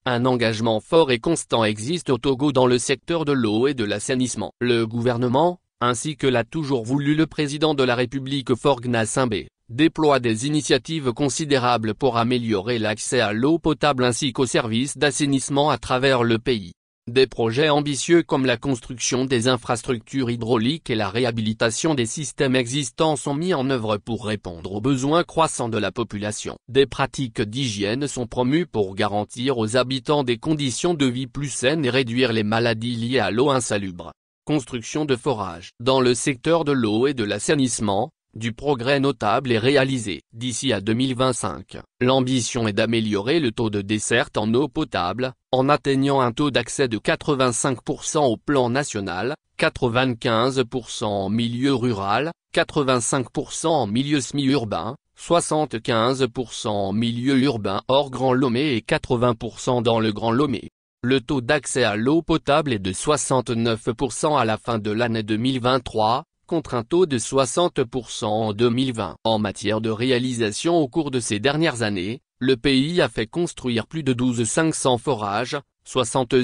Un engagement fort et constant existe au Togo dans le secteur de l'eau et de l'assainissement. Le gouvernement, ainsi que l'a toujours voulu le président de la République Faure Gnassingbé, déploie des initiatives considérables pour améliorer l'accès à l'eau potable ainsi qu'aux services d'assainissement à travers le pays. Des projets ambitieux comme la construction des infrastructures hydrauliques et la réhabilitation des systèmes existants sont mis en œuvre pour répondre aux besoins croissants de la population. Des pratiques d'hygiène sont promues pour garantir aux habitants des conditions de vie plus saines et réduire les maladies liées à l'eau insalubre. Construction de forages. Dans le secteur de l'eau et de l'assainissement, du progrès notable est réalisé. D'ici à 2025, l'ambition est d'améliorer le taux de desserte en eau potable, en atteignant un taux d'accès de 85% au plan national, 95% en milieu rural, 85% en milieu semi-urbain, 75% en milieu urbain hors Grand Lomé et 80% dans le Grand Lomé. Le taux d'accès à l'eau potable est de 69% à la fin de l'année 2023, contre un taux de 60% en 2020. En matière de réalisation au cours de ces dernières années, le pays a fait construire plus de 500 forages, 60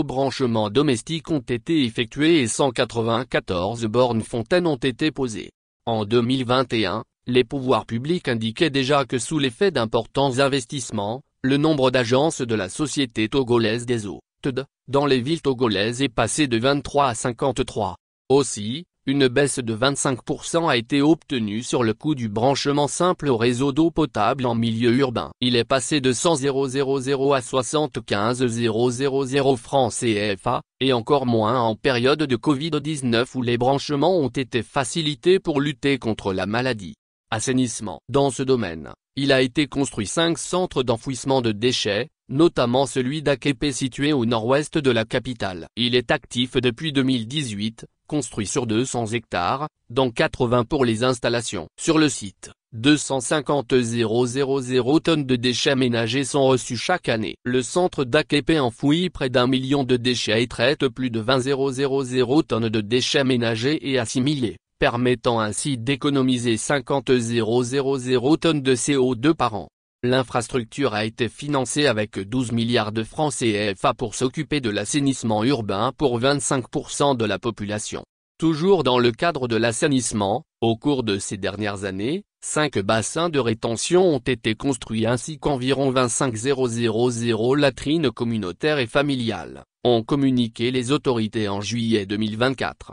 branchements domestiques ont été effectués et 194 bornes fontaines ont été posées. En 2021, les pouvoirs publics indiquaient déjà que sous l'effet d'importants investissements, le nombre d'agences de la Société togolaise des eaux, TED, dans les villes togolaises est passé de 23 à 53. Aussi, une baisse de 25% a été obtenue sur le coût du branchement simple au réseau d'eau potable en milieu urbain. Il est passé de 100 000 à 75 000 francs CFA, et encore moins en période de Covid-19 où les branchements ont été facilités pour lutter contre la maladie. Assainissement. Dans ce domaine, il a été construit 5 centres d'enfouissement de déchets, notamment celui d'Aképé situé au nord-ouest de la capitale. Il est actif depuis 2018, construit sur 200 hectares, dont 80 pour les installations. Sur le site, 250 000 tonnes de déchets ménagers sont reçues chaque année. Le centre d'Aképé enfouit près d'1 million de déchets et traite plus de 20 000 tonnes de déchets ménagers et assimilés, permettant ainsi d'économiser 50 000 tonnes de CO2 par an. L'infrastructure a été financée avec 12 milliards de francs CFA pour s'occuper de l'assainissement urbain pour 25% de la population. Toujours dans le cadre de l'assainissement, au cours de ces dernières années, 5 bassins de rétention ont été construits ainsi qu'environ 25 000 latrines communautaires et familiales, ont communiqué les autorités en juillet 2024.